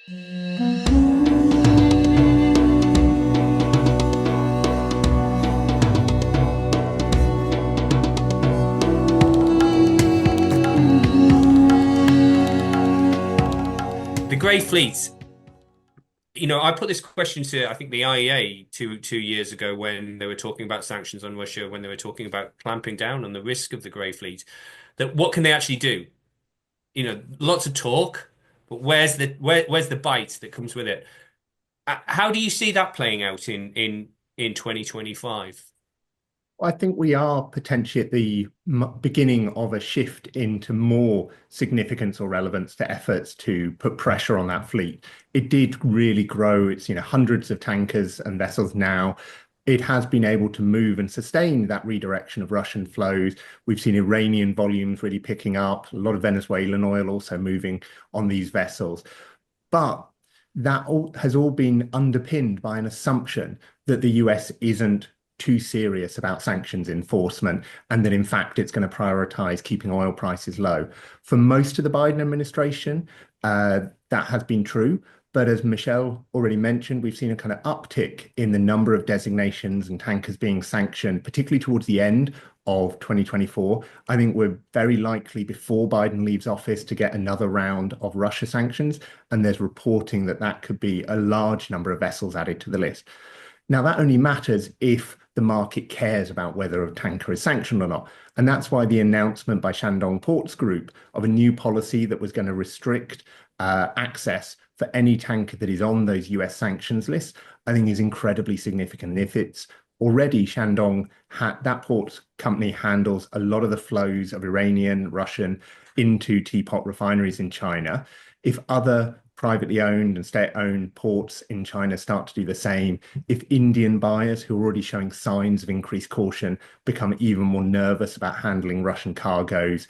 The Grey Fleet. I put this question to, I think, the IEA two years ago when they were talking about sanctions on Russia, when they were talking about clamping down on the risk of the Grey Fleet, that what can they actually do? Lots of talk, but where's the bite that comes with it? How do you see that playing out in 2025? I think we are potentially at the beginning of a shift into more significance or relevance to efforts to put pressure on that fleet. It did really grow. It's, hundreds of tankers and vessels now. It has been able to move and sustain that redirection of Russian flows. We've seen Iranian volumes really picking up, a lot of Venezuelan oil also moving on these vessels. But that all has all been underpinned by an assumption that the US isn't too serious about sanctions enforcement and that in fact it's going to prioritize keeping oil prices low. For most of the Biden administration, that has been true. But as Michelle already mentioned, we've seen a kind of uptick in the number of designations and tankers being sanctioned, particularly towards the end of 2024. I think we're very likely before Biden leaves office to get another round of Russia sanctions. And there's reporting that that could be a large number of vessels added to the list. Now, that only matters if the market cares about whether a tanker is sanctioned or not. And that's why the announcement by Shandong Ports Group of a new policy that was going to restrict access for any tanker that is on those US sanctions lists, I think is incredibly significant. If it's already Shandong, that port company handles a lot of the flows of Iranian, Russian into teapot refineries in China. If other privately owned and state-owned ports in China start to do the same, if Indian buyers who are already showing signs of increased caution become even more nervous about handling Russian cargoes,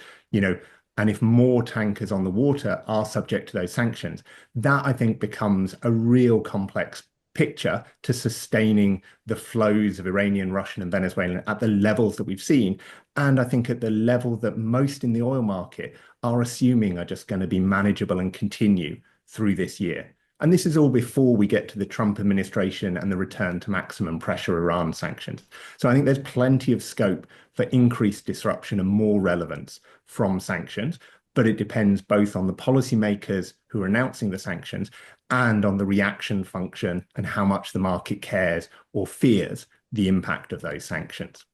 and if more tankers on the water are subject to those sanctions, that I think becomes a real complex picture to sustaining the flows of Iranian, Russian, and Venezuelan at the levels that we've seen. And I think at the level that most in the oil market are assuming are just going to be manageable and continue through this year. And this is all before we get to the Trump administration and the return to maximum pressure Iran sanctions. So I think there's plenty of scope for increased disruption and more relevance from sanctions, but it depends both on the policymakers who are announcing the sanctions and on the reaction function and how much the market cares or fears the impact of those sanctions.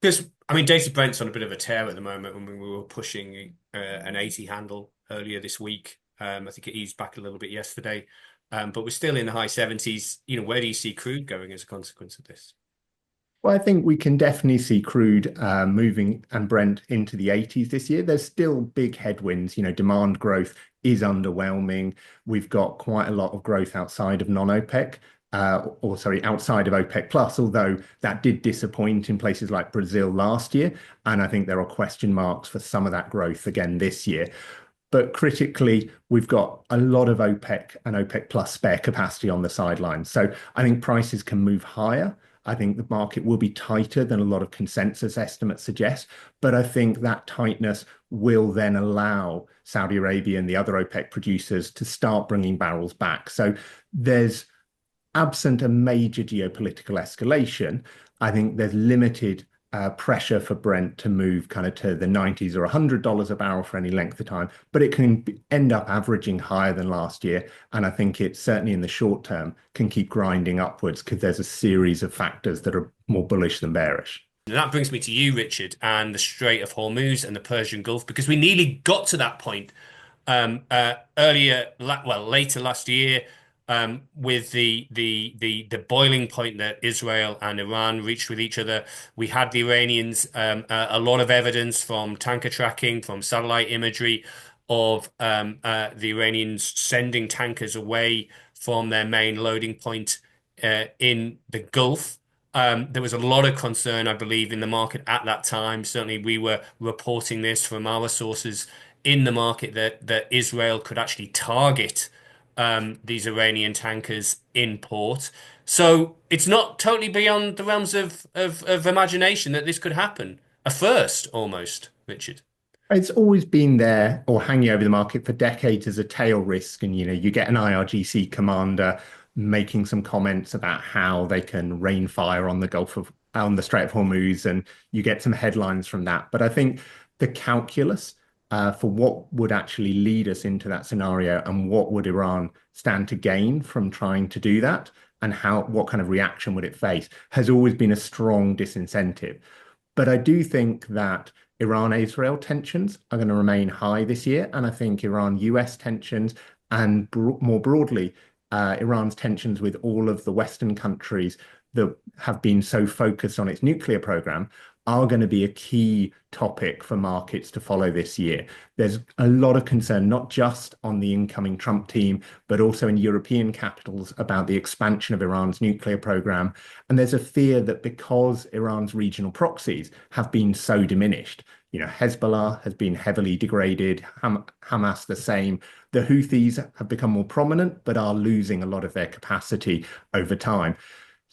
Because, I mean, Dated Brent's on a bit of a tear at the moment when we were pushing an 80 handle earlier this week. I think it eased back a little bit yesterday, but we're still in the high 70s. Where do you see crude going as a consequence of this? Well, I think we can definitely see crude moving and Brent into the 80s this year. There's still big headwinds. Demand growth is underwhelming. We've got quite a lot of growth outside of non-OPEC, outside of OPEC Plus, although that did disappoint in places like Brazil last year. And I think there are question marks for some of that growth again this year. But critically, we've got a lot of OPEC and OPEC Plus spare capacity on the sidelines. So I think prices can move higher. I think the market will be tighter than a lot of consensus estimates suggest. But I think that tightness will then allow Saudi Arabia and the other OPEC producers to start bringing barrels back. So there's, absent a major geopolitical escalation, I think there's limited pressure for Brent to move kind of to the 90s or $100 a barrel for any length of time, but it can end up averaging higher than last year. And I think it certainly in the short term can keep grinding upwards because there's a series of factors that are more bullish than bearish. And that brings me to you, Richard, and the Strait of Hormuz and the Persian Gulf, because we nearly got to that point later last year, with the boiling point that Israel and Iran reached with each other. We had the Iranians, a lot of evidence from tanker tracking, from satellite imagery of the Iranians sending tankers away from their main loading point in the Gulf. There was a lot of concern, I believe, in the market at that time. Certainly, we were reporting this from our sources in the market that Israel could actually target these Iranian tankers in port. So it's not totally beyond the realms of imagination that this could happen. A first, almost, Richard. It's always been there or hanging over the market for decades as a tail risk. And, you get an IRGC commander making some comments about how they can rain fire on on the Strait of Hormuz, and you get some headlines from that. But I think the calculus for what would actually lead us into that scenario and what would Iran stand to gain from trying to do that and what kind of reaction would it face has always been a strong disincentive. But I do think that Iran-Israel tensions are going to remain high this year. And I think Iran-US tensions and more broadly, Iran's tensions with all of the Western countries that have been so focused on its nuclear program are going to be a key topic for markets to follow this year. There's a lot of concern, not just on the incoming Trump team, but also in European capitals about the expansion of Iran's nuclear program. And there's a fear that because Iran's regional proxies have been so diminished, Hezbollah has been heavily degraded, Hamas the same. The Houthis have become more prominent, but are losing a lot of their capacity over time.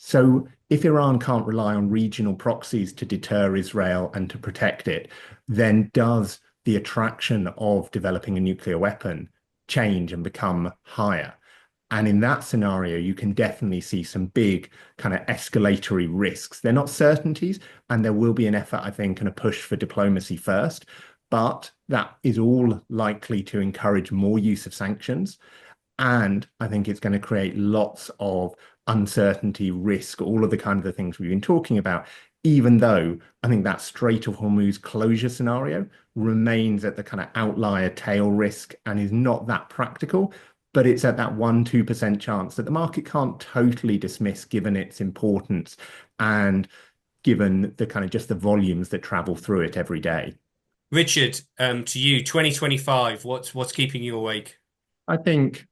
So if Iran can't rely on regional proxies to deter Israel and to protect it, then does the attraction of developing a nuclear weapon change and become higher? And in that scenario, you can definitely see some big kind of escalatory risks. They're not certainties, and there will be an effort, I think, and a push for diplomacy first, but that is all likely to encourage more use of sanctions. And I think it's going to create lots of uncertainty, risk, all of the kind of the things we've been talking about, even though I think that Strait of Hormuz closure scenario remains at the kind of outlier tail risk and is not that practical, but it's at that 1-2% chance that the market can't totally dismiss given its importance and given the kind of just the volumes that travel through it every day. Richard, to you, 2025, what's keeping you awake? I think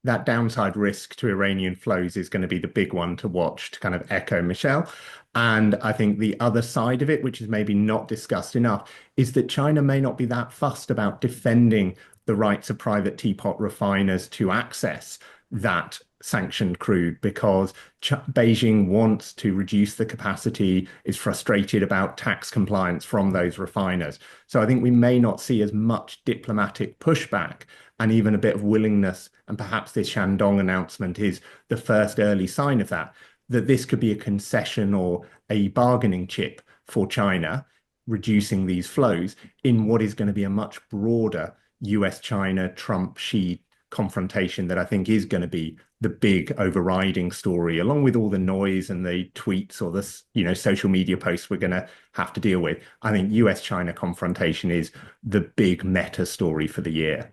that downside risk to Iranian flows is going to be the big one to watch to kind of echo Michelle. And I think the other side of it, which is maybe not discussed enough, is that China may not be that fussed about defending the rights of private teapot refiners to access that sanctioned crude because Beijing wants to reduce the capacity, is frustrated about tax compliance from those refiners. So I think we may not see as much diplomatic pushback and even a bit of willingness, and perhaps this Shandong announcement is the first early sign of that, that this could be a concession or a bargaining chip for China, reducing these flows in what is going to be a much broader US-China, Trump-Xi confrontation that I think is going to be the big overriding story, along with all the noise and the tweets or the social media posts we're going to have to deal with. I think US-China confrontation is the big meta story for the year.